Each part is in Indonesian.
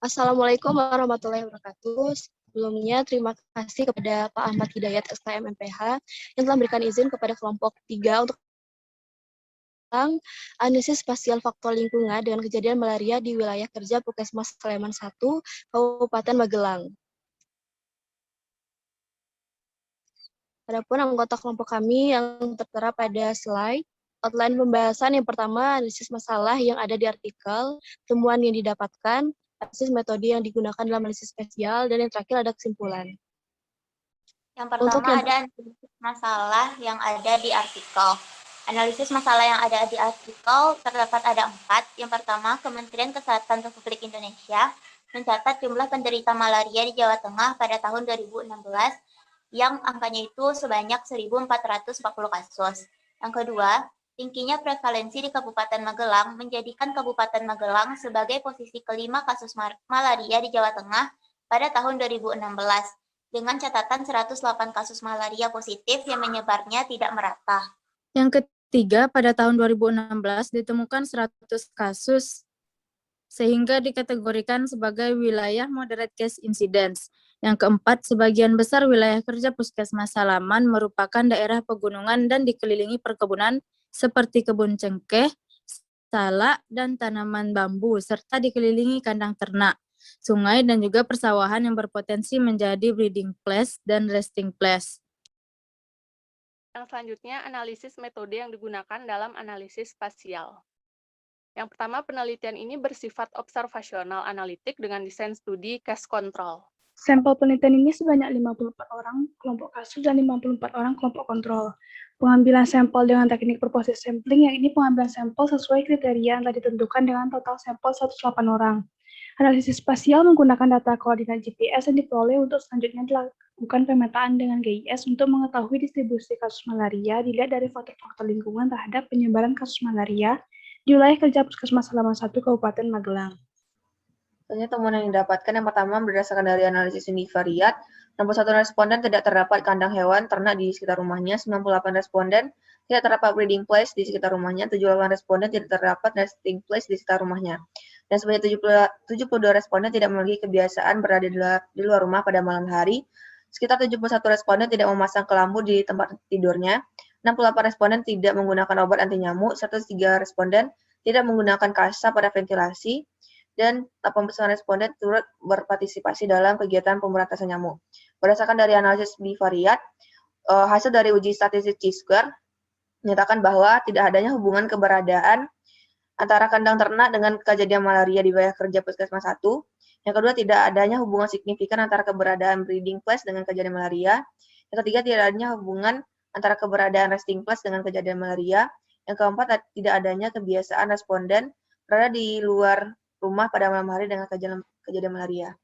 Assalamualaikum warahmatullahi wabarakatuh. Sebelumnya, terima kasih kepada Pak Ahmad Hidayat, STM MPH, yang telah memberikan izin kepada kelompok 3 untuk tentang analisis spasial faktor lingkungan dengan kejadian malaria di wilayah kerja Puskesmas Sleman 1, Kabupaten Magelang. Adapun anggota kelompok kami yang tertera pada slide, outline pembahasan yang pertama, analisis masalah yang ada di artikel, temuan yang didapatkan, analisis metode yang digunakan dalam analisis spasial, dan yang terakhir ada kesimpulan. Yang pertama ada analisis masalah yang ada di artikel. Analisis masalah yang ada di artikel terdapat ada 4. Yang pertama, Kementerian Kesehatan Republik Indonesia mencatat jumlah penderita malaria di Jawa Tengah pada tahun 2016 yang angkanya itu sebanyak 1.440 kasus. Yang kedua, tingginya prevalensi di Kabupaten Magelang menjadikan Kabupaten Magelang sebagai posisi kelima kasus malaria di Jawa Tengah pada tahun 2016, dengan catatan 108 kasus malaria positif yang menyebarnya tidak merata. Yang ketiga, pada tahun 2016 ditemukan 100 kasus sehingga dikategorikan sebagai wilayah moderate case incidence. Yang keempat, sebagian besar wilayah kerja Puskesmas Salaman merupakan daerah pegunungan dan dikelilingi perkebunan seperti kebun cengkeh, salak, dan tanaman bambu, serta dikelilingi kandang ternak, sungai, dan juga persawahan yang berpotensi menjadi breeding place dan resting place. Yang selanjutnya, analisis metode yang digunakan dalam analisis spasial. Yang pertama, penelitian ini bersifat observasional analitik dengan desain studi case control. Sampel penelitian ini sebanyak 54 orang kelompok kasus dan 54 orang kelompok kontrol. Pengambilan sampel dengan teknik purposive sampling, yang ini pengambilan sampel sesuai kriteria yang telah ditentukan dengan total sampel 108 orang. Analisis spasial menggunakan data koordinat GPS yang diperoleh untuk selanjutnya dilakukan pemetaan dengan GIS untuk mengetahui distribusi kasus malaria dilihat dari faktor-faktor lingkungan terhadap penyebaran kasus malaria di wilayah kerja Puskesmas Sleman 1, Kabupaten Magelang. Selanjutnya, temuan yang didapatkan yang pertama berdasarkan dari analisis univariat, 61 responden tidak terdapat kandang hewan ternak di sekitar rumahnya, 98 responden tidak terdapat breeding place di sekitar rumahnya, 78 responden tidak terdapat resting place di sekitar rumahnya, dan sebanyak 72 responden tidak memiliki kebiasaan berada di luar rumah pada malam hari. Sekitar 71 responden tidak memasang kelambu di tempat tidurnya, 68 responden tidak menggunakan obat anti nyamuk, 103 responden tidak menggunakan kasa pada ventilasi, dan 89 responden turut berpartisipasi dalam kegiatan pemberantasan nyamuk. Berdasarkan dari analisis bivariat, hasil dari uji statistik Chi-square menyatakan bahwa tidak adanya hubungan keberadaan antara kandang ternak dengan kejadian malaria di wilayah kerja Puskesmas 1. Yang kedua, tidak adanya hubungan signifikan antara keberadaan breeding place dengan kejadian malaria. Yang ketiga, tidak adanya hubungan antara keberadaan resting place dengan kejadian malaria. Yang keempat, tidak adanya kebiasaan responden berada di luar rumah pada malam hari dengan kejadian malaria.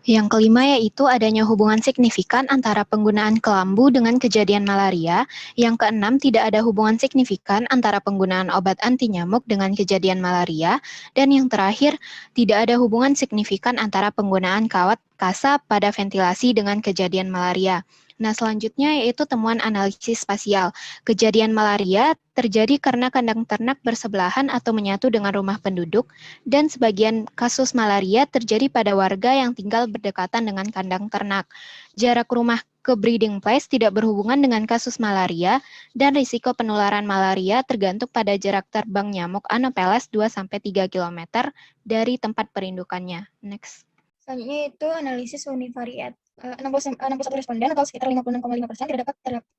Yang kelima yaitu adanya hubungan signifikan antara penggunaan kelambu dengan kejadian malaria. Yang keenam, tidak ada hubungan signifikan antara penggunaan obat anti nyamuk dengan kejadian malaria. Dan yang terakhir, tidak ada hubungan signifikan antara penggunaan kawat kasa pada ventilasi dengan kejadian malaria. Nah, selanjutnya yaitu temuan analisis spasial. Kejadian malaria terjadi karena kandang ternak bersebelahan atau menyatu dengan rumah penduduk, dan sebagian kasus malaria terjadi pada warga yang tinggal berdekatan dengan kandang ternak. Jarak rumah ke breeding place tidak berhubungan dengan kasus malaria, dan risiko penularan malaria tergantung pada jarak terbang nyamuk Anopheles 2-3 km dari tempat perindukannya. Next. Selanjutnya itu analisis univariat. 61 responden atau sekitar 56,5%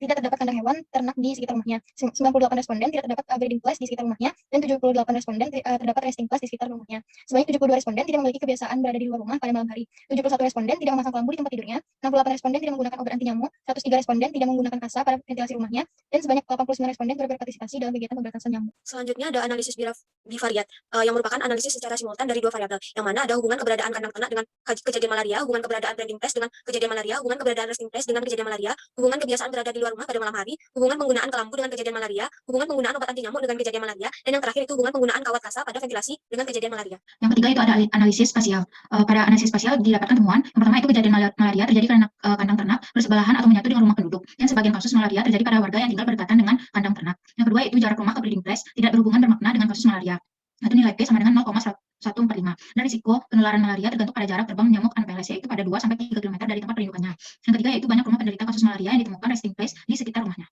tidak terdapat kandang hewan ternak di sekitar rumahnya. 98 responden tidak terdapat breeding place di sekitar rumahnya, dan 78 responden terdapat resting place di sekitar rumahnya. Sebanyak 72 responden tidak memiliki kebiasaan berada di luar rumah pada malam hari. 71 responden tidak memasang kelambu di tempat tidurnya. 68 responden tidak menggunakan obat anti nyamuk. 103 responden tidak menggunakan kasa pada ventilasi rumahnya, dan sebanyak 89 responden berpartisipasi dalam kegiatan pemberantasan nyamuk. Selanjutnya ada analisis bivariat, yang merupakan analisis secara simultan dari dua variabel, yang mana ada hubungan keberadaan kandang ternak dengan kejadian malaria, hubungan keberadaan breeding place dengan kejadian malaria, hubungan keberadaan resting place dengan kejadian malaria, hubungan kebiasaan berada di luar rumah pada malam hari, hubungan penggunaan kelambu dengan kejadian malaria, hubungan penggunaan obat anti nyamuk dengan kejadian malaria, dan yang terakhir itu hubungan penggunaan kawat kasa pada ventilasi dengan kejadian malaria. Yang ketiga itu ada analisis spasial. Pada analisis spasial didapatkan temuan yang pertama itu kejadian malaria terjadi karena kandang ternak bersebelahan atau menyatu dengan rumah penduduk, dan sebagian kasus malaria terjadi pada warga yang tinggal berdekatan dengan kandang ternak. Yang kedua itu jarak rumah ke breeding place tidak berhubungan bermakna dengan kasus malaria. Itu nilai P sama dengan 0,1 145. Dan risiko penularan malaria tergantung pada jarak terbang nyamuk Anopheles, yaitu pada 2-3 km dari tempat perindukannya. Yang ketiga yaitu banyak rumah penderita kasus malaria yang ditemukan resting place di sekitar rumahnya.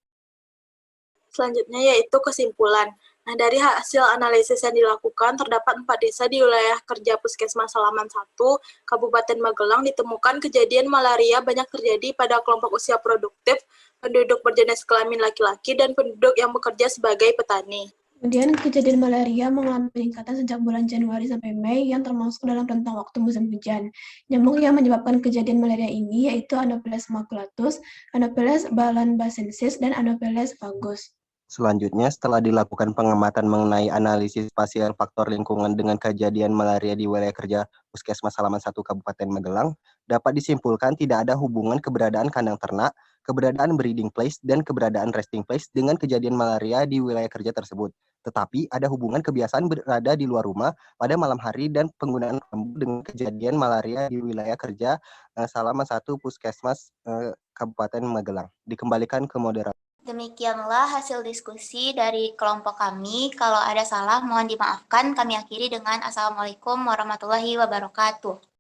Selanjutnya yaitu kesimpulan. Nah, dari hasil analisis yang dilakukan, terdapat 4 desa di wilayah kerja Puskesmas Salaman 1, Kabupaten Magelang ditemukan kejadian malaria banyak terjadi pada kelompok usia produktif, penduduk berjenis kelamin laki-laki, dan penduduk yang bekerja sebagai petani. Kemudian kejadian malaria mengalami peningkatan sejak bulan Januari sampai Mei yang termasuk dalam rentang waktu musim hujan. Nyamuk yang menyebabkan kejadian malaria ini yaitu Anopheles maculatus, Anopheles balanbacensis, dan Anopheles vagus. Selanjutnya, setelah dilakukan pengamatan mengenai analisis spasial faktor lingkungan dengan kejadian malaria di wilayah kerja Puskesmas Salaman 1 Kabupaten Magelang, dapat disimpulkan tidak ada hubungan keberadaan kandang ternak, keberadaan breeding place, dan keberadaan resting place dengan kejadian malaria di wilayah kerja tersebut. Tetapi ada hubungan kebiasaan berada di luar rumah pada malam hari dan penggunaan kelambu dengan kejadian malaria di wilayah kerja Salaman 1 Puskesmas Kabupaten Magelang. Dikembalikan ke moderator. Demikianlah hasil diskusi dari kelompok kami. Kalau ada salah, mohon dimaafkan. Kami akhiri dengan Assalamualaikum warahmatullahi wabarakatuh.